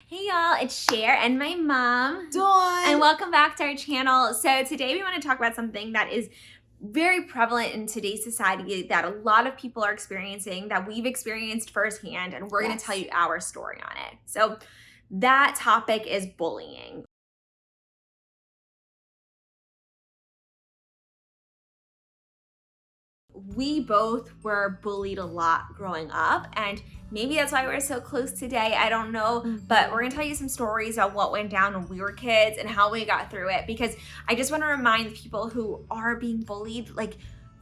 Hey y'all, it's Cher and my mom. Dawn! And welcome back to our channel. So today we want to talk about something that is very prevalent in today's society that a lot of people are experiencing, that we've experienced firsthand, and we're going to tell you our story on it. So that topic is bullying. We both were bullied a lot growing up, and maybe that's why we're so close today. I don't know, but we're gonna tell you some stories about what went down when we were kids and how we got through it, because I just want to remind people who are being bullied,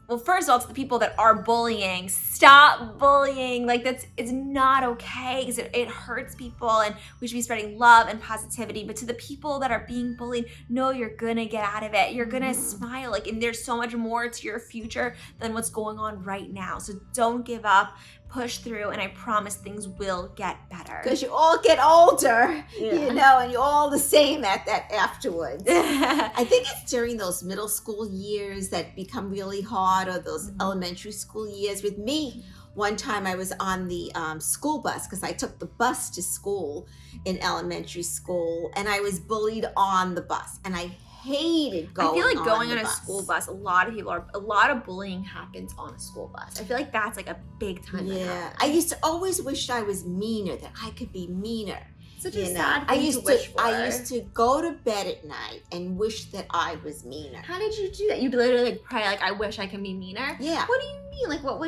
well, first of all, to the people that are bullying, stop bullying. It's not okay, because it hurts people, and we should be spreading love and positivity. But to the people that are being bullied, no, you're gonna get out of it. You're gonna smile, and there's so much more to your future than what's going on right now. So don't give up, push through, and I promise things will get better. Because you all get older, and you're all the same at that afterwards. I think it's during those middle school years that become really hard, or those elementary school years. With me, one time I was on the school bus, because I took the bus to school in elementary school, and I was bullied on the bus, and I hated going on the bus. I feel like going on a school bus, a lot of bullying happens on a school bus. I feel like that's like a big time. Yeah, I used to always wish I was meaner, that I could be meaner. Such a sad thing to wish for. I used to go to bed at night and wish that I was meaner. How did you do that? You'd literally pray, I wish I can be meaner? Yeah. What do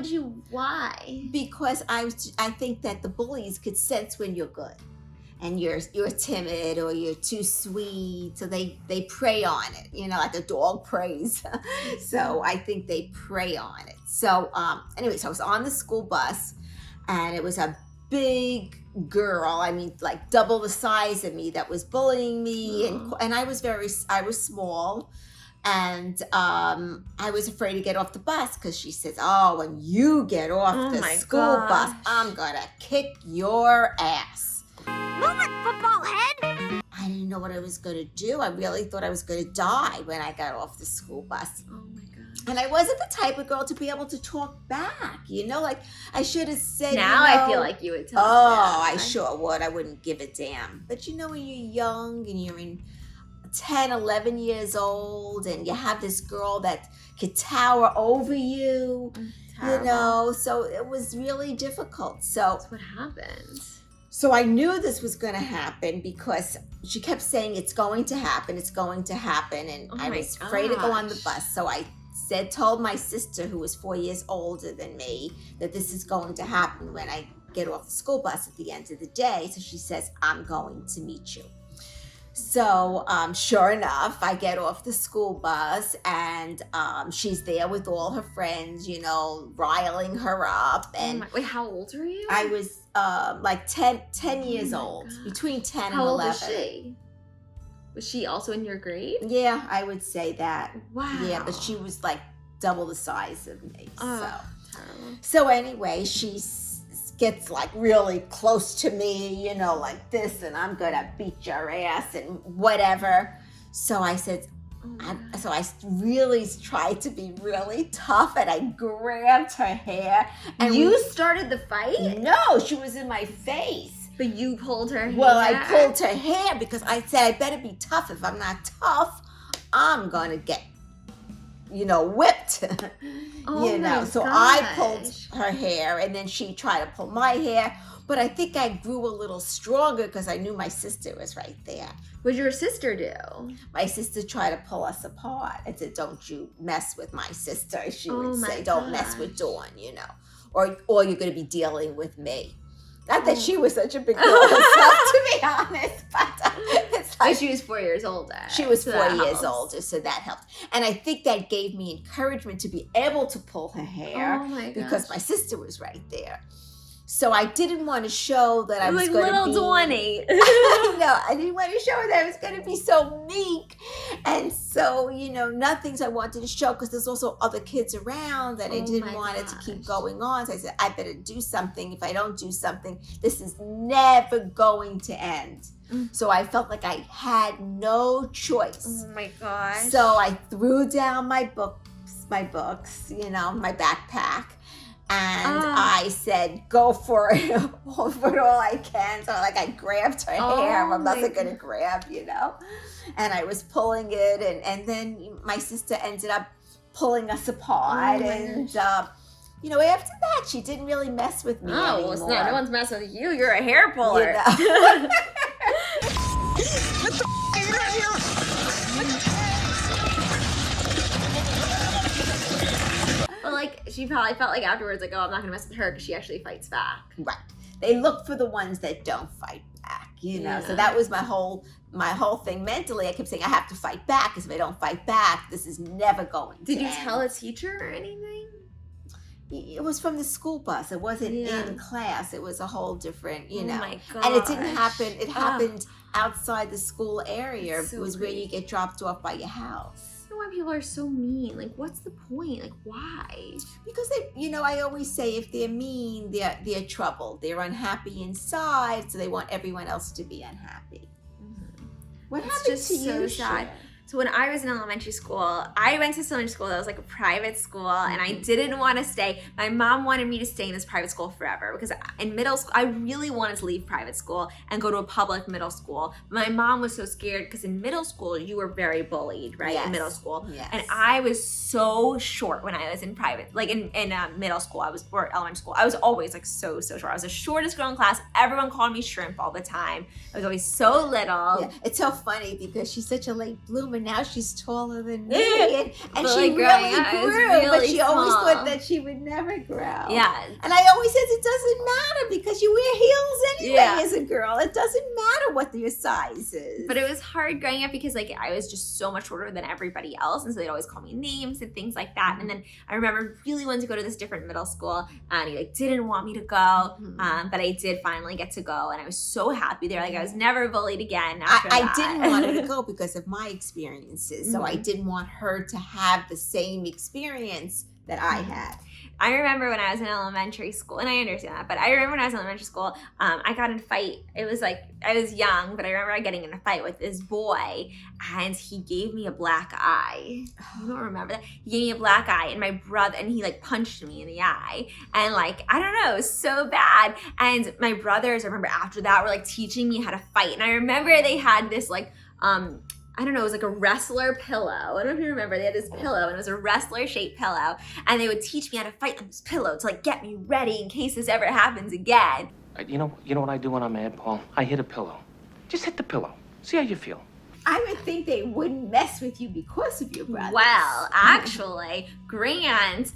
you mean? Why? Because I think that the bullies could sense when you're good, and you're timid, or you're too sweet, so they prey on it, like a dog preys. So I think they prey on it. So anyway, so I was on the school bus, and it was a big girl, like double the size of me, that was bullying me. And I was small, and I was afraid to get off the bus, because she says, oh, when you get off the school bus, I'm gonna kick your ass. Move it, football head! I didn't know what I was going to do. I really thought I was going to die when I got off the school bus. Oh my God. And I wasn't the type of girl to be able to talk back, I should have said, Now I feel like you would talk back. I sure would. I wouldn't give a damn. But when you're young and you're in 10, 11 years old, and you have this girl that could tower over you, so it was really difficult. So that's what happened. So I knew this was going to happen, because she kept saying, it's going to happen, and I was afraid to go on the bus. So I told my sister, who was 4 years older than me, that this is going to happen when I get off the school bus at the end of the day. So she says, I'm going to meet you. So sure enough, I get off the school bus, and she's there with all her friends, riling her up. And wait, how old were you? I was like 10 years old, between 10 and 11. How old was she? Was she also in your grade? Yeah, I would say that. Wow. Yeah, but she was like double the size of me. Terrible. So anyway, she gets like really close to me, like this, and I'm gonna beat your ass and whatever. So I said, so I really tried to be really tough, and I grabbed her hair. And you started the fight? No, she was in my face. But you pulled her hair? Well, I pulled her hair, because I said, I better be tough. If I'm not tough, I'm gonna get, whipped. So I pulled her hair, and then she tried to pull my hair. But I think I grew a little stronger, because I knew my sister was right there. What did your sister do? My sister tried to pull us apart. I said, don't you mess with my sister. She would say, don't mess with Dawn, or you're going to be dealing with me. Not that she was such a big girl herself, to be honest, but it's like... But she was 4 years older. She was 4 years older, so that helped. And I think that gave me encouragement to be able to pull her hair, because my sister was right there. So I didn't want to show that I was going to be... little Dawny. No, I didn't want to show her that I was going to be so meek. And so, nothing I wanted to show, because there's also other kids around, and I didn't want it to keep going on. So I said, I better do something. If I don't do something, this is never going to end. So I felt like I had no choice. Oh my gosh. So I threw down my books, my backpack, And I said, go for it, for all I can. So like I grabbed her hair. I wasn't going to grab, And I was pulling it. And then my sister ended up pulling us apart. After that, she didn't really mess with me anymore. Well, no one's messing with you. You're a hair puller. She probably felt like afterwards, like, oh, I'm not going to mess with her because she actually fights back. Right. They look for the ones that don't fight back, Yeah. So that was my whole thing mentally. I kept saying I have to fight back because if I don't fight back, this is never going to Did you end. tell a teacher or anything? It was from the school bus. It wasn't in class. It was a whole different, Oh my gosh. And it didn't happen. It happened outside the school area. So it was where you get dropped off by your house. I don't know why people are so mean. Like, what's the point? Like, why? Because I always say if they're mean, they're troubled. They're unhappy inside, so they want everyone else to be unhappy. Mm-hmm. What It's happened just to you, so sad. Cher? So when I was in elementary school, I went to elementary school that was like a private school, and I didn't want to stay. My mom wanted me to stay in this private school forever because in middle school, I really wanted to leave private school and go to a public middle school. My mom was so scared because in middle school, you were very bullied, right? Yes. In middle school. Yes. And I was so short when I was in private, like in middle school, or elementary school. I was always like so short. I was the shortest girl in class. Everyone called me shrimp all the time. I was always so little. Yeah. It's so funny because she's such a late bloomer. Now she's taller than me. And But, she like, really growing up, I was grew, but really she always small. thought that she would never grow. Yeah. And I always said it doesn't matter because you wear heels anyway Yeah. as a girl. It doesn't matter what your size is. But it was hard growing up because like I was just so much shorter than everybody else, and so they'd always call me names and things like that. And then I remember really wanting to go to this different middle school, and he like didn't want me to go, but I did finally get to go, and I was so happy there. Like I was never bullied again after I that. didn't want her to go because of my experiences. So I didn't want her to have the same experience that I had. I remember when I was in elementary school, and I understand that, but I remember when I was in elementary school, I got in a fight. It was like, I was young, but I remember getting in a fight with this boy, and he gave me a black eye. You don't remember that? He gave me a black eye, and my brother, and he like punched me in the eye. And like, I don't know, it was so bad. And my brothers, I remember after that, were like teaching me how to fight. And I remember they had this like, I don't know, it was like a wrestler pillow. I don't know if you remember, they had this pillow, and it was a wrestler-shaped pillow, and they would teach me how to fight on this pillow to like get me ready in case this ever happens again. You know what I do when I'm mad, Paul? I hit a pillow. Just hit the pillow. See how you feel. I would think they wouldn't mess with you because of your brothers. Well, actually, Grant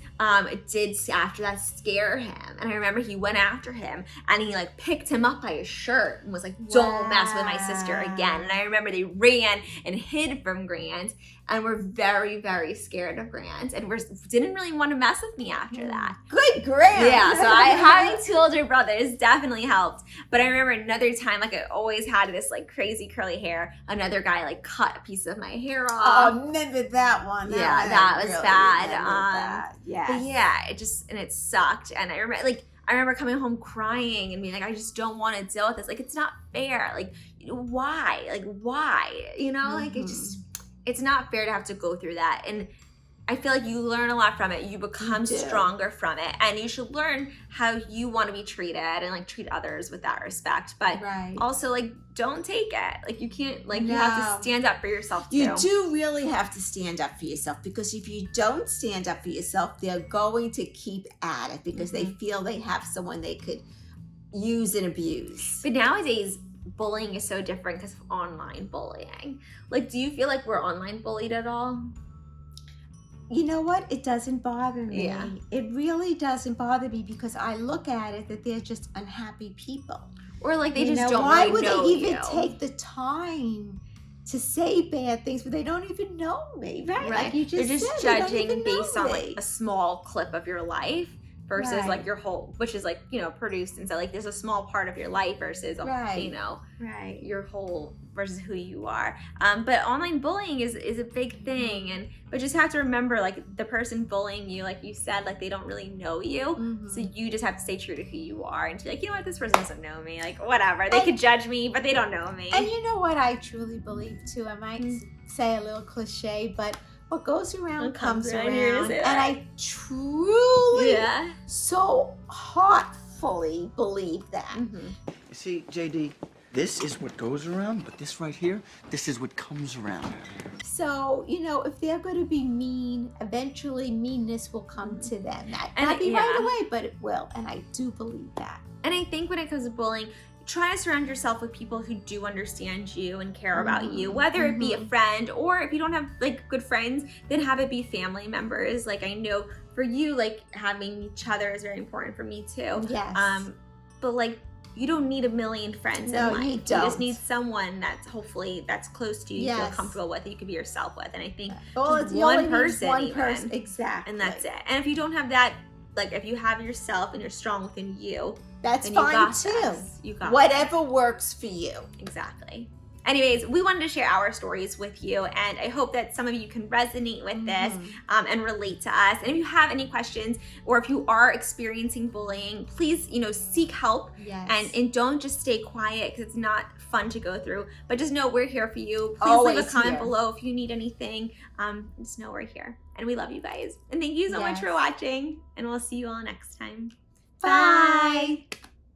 did after that scare him, and I remember he went after him, and he like picked him up by his shirt and was like, "Don't mess with my sister again." And I remember they ran and hid from Grant, and were very, very scared of Grant, and didn't really want to mess with me after that. Good Grant. Yeah, so having two older brothers definitely helped. But I remember another time, like I always had this like crazy curly hair. Another guy like cut a piece of my hair Oh, off. remember that one. Yeah, that was bad. Yeah. But yeah, it sucked. And I remember coming home crying and being like, I just don't want to deal with this. Like, it's not fair. Like, why? Like, why? Like it's not fair to have to go through that. And I feel like you learn a lot from it. You become stronger from it. And you should learn how you want to be treated and like treat others with that respect. But also like don't take it. Like you can't you have to stand up for yourself too. You do really have to stand up for yourself, because if you don't stand up for yourself, they're going to keep at it because they feel they have someone they could use and abuse. But nowadays, bullying is so different because of online bullying. Like, do you feel like we're online bullied at all? You know what? It doesn't bother me. Yeah. It really doesn't bother me because I look at it that they're just unhappy people. Or like they just don't why really would know they even you. take the time to say bad things, but they don't even know me, right? Like you just They're just said, they don't judging even know based on me. like a small clip of your life versus like your whole, which is like, produced. And so like there's a small part of your life versus, your whole versus who you are. But online bullying is a big thing. But just have to remember, like the person bullying you, like you said, like they don't really know you. So you just have to stay true to who you are and be like, you know what, this person doesn't know me. Like whatever, they could judge me, but they don't know me. And you know what I truly believe too? I might say a little cliche, but what goes around What comes comes around. You're gonna around. say And that. I truly, Yeah. so heartfully believe that. Mm-hmm. You see, JD, this is what goes around, but this right here, this is what comes around. So, you know, if they're going to be mean, eventually meanness will come to them. Not be yeah. right away, but it will. And I do believe that. And I think when it comes to bullying, try to surround yourself with people who do understand you and care about you, whether it be a friend, or if you don't have like good friends, then have it be family members. Like I know for you, like having each other is very important for me too. Yes. But like you don't need a million friends No, in life. you You don't. just need someone that's hopefully that's close to you, you feel Yes. comfortable with, you can be yourself with. And I think Well, just you only one need person one even. person. Exactly. And that's it. And if you don't have that, like if you have yourself and you're strong within you, That's then you fine got too. this. You got Whatever works for you. Exactly. Anyways, we wanted to share our stories with you, and I hope that some of you can resonate with this and relate to us. And if you have any questions, or if you are experiencing bullying, please, seek help. Yes. And don't just stay quiet, because it's not fun to go through. But just know we're here for you. Please leave a Always comment here. below if you need anything. Just know we're here, and we love you guys. And thank you so much for Yes. watching. And we'll see you all next time. Bye. Bye.